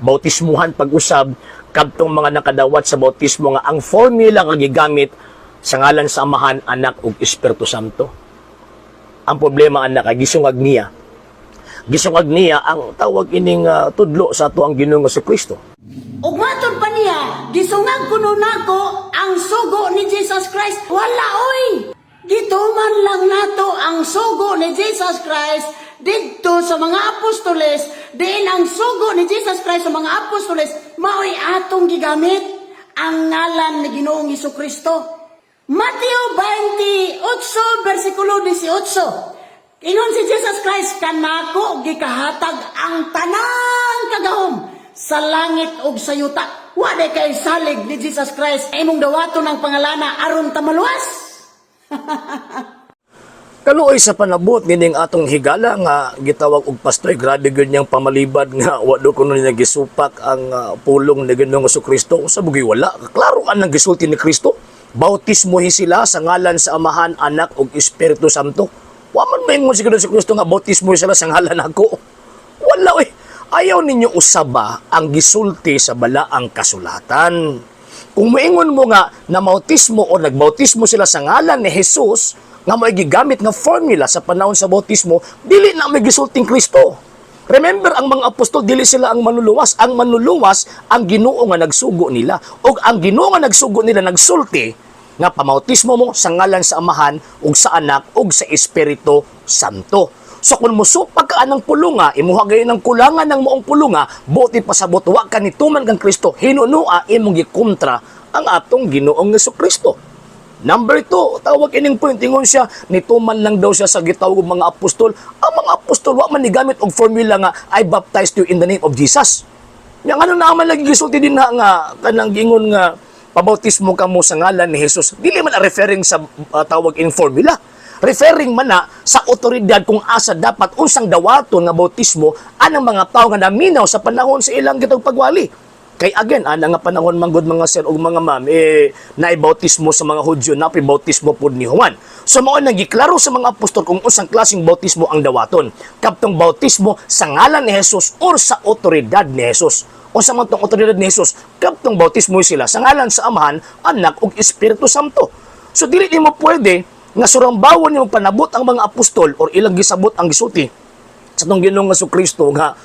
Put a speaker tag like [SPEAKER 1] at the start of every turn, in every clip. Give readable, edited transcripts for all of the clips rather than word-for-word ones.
[SPEAKER 1] bautismuhan pag-usab kadtong mga nakadawat sa bautismo nga ang formula nga gigamit sa ngalan sa Amahan, Anak ug Espiritu Santo. Ang problema anak ay gisungag niya. Gisungag niya ang tawag ining tudlo sa ato ang Ginoong Jesucristo.
[SPEAKER 2] Ug matod pa niya, gisungag kuno nako ang sugo ni Jesus Christ. Wala oy. Gituman lang nato ang sugo ni Jesus Christ didto sa mga apostoles. Diin ang sugo ni Jesus Christ sa mga apostoles mao'y atong gigamit ang ngalan ni Ginoong Jesucristo. Mateo 28 versikulo 18. Ingon si Jesus Christ, kanako gikahatag ang tanang kagahom sa langit ug sa yuta. Wala kay salig ni Jesus Christ imong dawaton ng pangalana aron ta maluwas.
[SPEAKER 1] Kaluoy sa panabot nining atong higala nga gitawag og pastoy, grabe gyud niyang pamalibad nga wado kuno niya gisupak ang pulong ni Ginoong Jesucristo. Sa bugi wala, klaro ang gisulti ni Kristo. Bautismohin sila sa ngalan sa Amahan, Anak ug Espiritu Santo. Wa man maingon si Ginoong Jesucristo nga bautismohin sila sa ngalan nako. Wala oy. Ayaw ninyo usaba ang gisulti sa balaang kasulatan. Kung moingon mo nga na bautismo o nagbautismo sila sa ngalan ni Jesus, nga may gigamit nga formula sa panahon sa bautismo, dili na may gisulting Kristo. Remember, ang mga apostol, dili sila ang manluluwas. Ang manluluwas, ang Ginoo nga nagsugo nila. O ang Ginoo nga nagsugo nila, nagsulti, nga pamautismo mo sa ngalan sa Amahan, ug sa Anak, ug sa Espiritu Santo. So kung musupag ka ng pulunga, imuha gayon ng kulangan ng moong pulunga, buti pasabot, wa ka nituman kang Kristo, hinunua, imong gikontra ang atong Ginoong Jesucristo. Number 2, tawag ining point, ingon siya, nituman lang daw siya sa gitawag ng mga apostol. Ang mga apostol, wa man nigamit og formula nga, I baptized you in the name of Jesus. Yang ano naman lagi gisulti din na nga, kanang gingon nga, pabautismo ka mo sa ngalan ni Jesus. Dili man referring sa tawag in formula. Referring man na sa otoridad kung asa dapat unsang dawaton nga bautismo anang mga tao nga naminaw sa panahon sa ilang gitong pagwali. Kay again, nga panahon manggod mga sir o mga ma'am, naibautismo sa mga Hudyo, napibautismo po ni Juan. So mao nang giklaro sa mga apostol kung unsang klaseng bautismo ang dawaton. Kaptong bautismo sa ngalan ni Jesus or sa otoridad ni Jesus. O sa mga otoridad ni Jesus, kaptong bautismo sila sa ngalan sa Amahan, Anak ug Espiritu Santo. So dili mo pwede nga surambawan yung panabot ang mga apostol or ilang gisabot ang gisulti sa itong Ginoong Jesucristo nga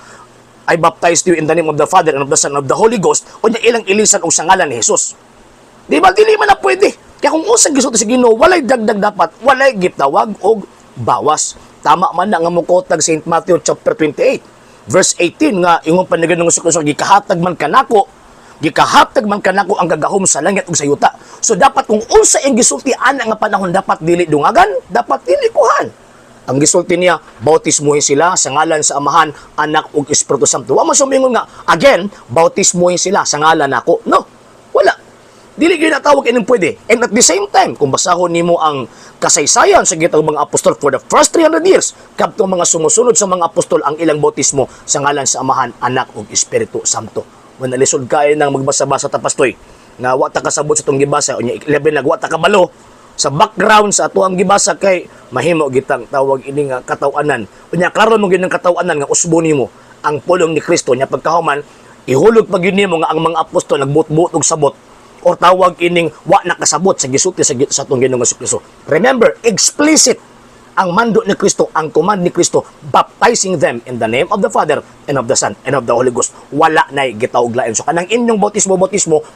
[SPEAKER 1] I baptized you in the name of the Father and of the Son and of the Holy Ghost o niya ilang ilisan o sa ngalan ni Jesus. Di ba? Dili man na pwede. Kaya kung usang gisulti sa Ginoo, walay dagdag dapat, walay gitawag o bawas. Tama man na nga mukotag St. Matthew chapter 28 verse 18 nga ingon pa ni Ginoong Jesucristo, gikahatag man kanako ang gagahom sa langit ug sa yuta. So dapat kung unsa ang gisulti ana nga panahon dapat dili dungagan, dapat dili kuhan. Ang gisulti niya, bautismuhin sila sa ngalan sa Amahan, Anak ug Espiritu Santo. Wa man sumingon nga again, bautismuhin sila sa ngalan nako. No. Wala. Dili gyud natawag ining pwede. And at the same time, kung basahon nimo ang kasaysayan sa gitang mga apostol for the first 300 years, kadtong mga sumusunod sa mga apostol ang ilang bautismo sa ngalan sa Amahan, Anak ug Espiritu Santo. When nalisod kayo ng magbasa-basa tapastoy, nga wa ta kasabot sa itong gibasa, o niya 11 na wa ta kabalo, sa background sa ato ang gibasa kay mahimo gitang tawag ini nga katawanan. O niya, klaro mo gid ng katawanan nga usbo nimo ang pulong ni Kristo, niya pagkahuman, ihulog pag yun nimo nga ang mga apostol nagbut-but og sabot, o tawag ining wa nakasabot sa gisulti sa atong Ginoong Jesucristo. Remember, explicit ang mando ni Kristo, ang command ni Kristo, baptizing them in the name of the Father and of the Son and of the Holy Ghost. Wala na'y gitauglain. So kanang inyong bautismo,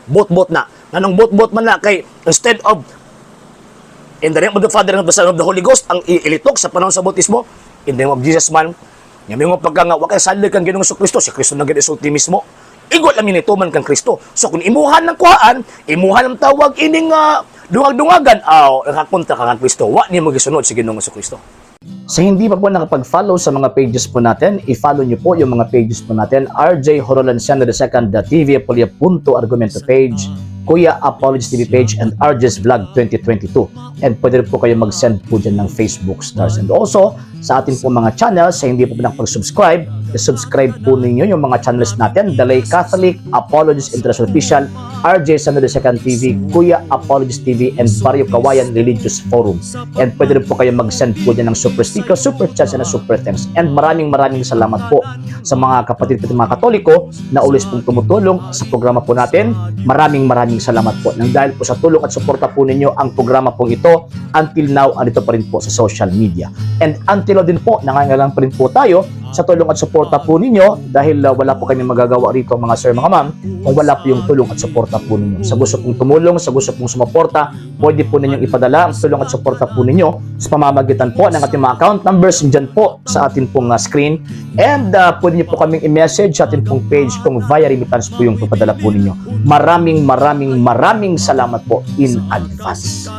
[SPEAKER 1] bot-bot na. Nanong bot-bot man na kay instead of in the name of the Father and of the Son and of the Holy Ghost, ang ilitok sa panahon sa bautismo, in the name of Jesus man, yung mga pagka nga, wakay salig kang Ginoong Jesucristo, si Kristo na ginisulti mismo, igot lang minituman kang Kristo. So kung imuhan ng kuhaan, imuhan ng tawag ining dungag-dungagan, nakapunta ka kang Kristo. Wa niyo magisunod si Ginoong Jesucristo. Sa hindi pa po nakapag-follow sa mga pages po natin, i-follow niyo po yung mga pages po natin, RJ Horolanciano II, TV Apolia Punto Argumento page,
[SPEAKER 3] Kuya Apologist TV page and RJ's Vlog 2022. And pwede rin po kayo mag-send po dyan ng Facebook stars. And also, sa atin po mga channels, sa hindi po nakapag-subscribe, subscribe po ninyo yung mga channels natin, Dalay Catholic, Apologist International Official, RJ Sando II TV, Kuya Apologist TV, and Barrio Kawayan Religious Forum. And pwede rin po kayo mag-send po dyan ng super sticker, super chats, and super thanks. And maraming salamat po sa mga kapatid at mga Katoliko na ulis pong tumutulong sa programa po natin. Maraming salamat po. Nang dahil po sa tulong at suporta po ninyo, ang programa pong ito, until now, andito pa rin po sa social media. And until now din po, nangangailangan pa rin po tayo sa tulong at suporta po ninyo dahil wala po kami magagawa rito mga sir, mga ma'am, kung wala po yung tulong at suporta po ninyo. Sa gusto pong tumulong, sa gusto pong sumuporta, pwede po ninyong ipadala ang tulong at suporta po ninyo sa pamamagitan po ng ating mga account numbers dyan po sa ating pong screen. And pwede nyo po kaming i-message sa ating pong page kung via remittance po yung ipadala po ninyo. Maraming salamat po in advance.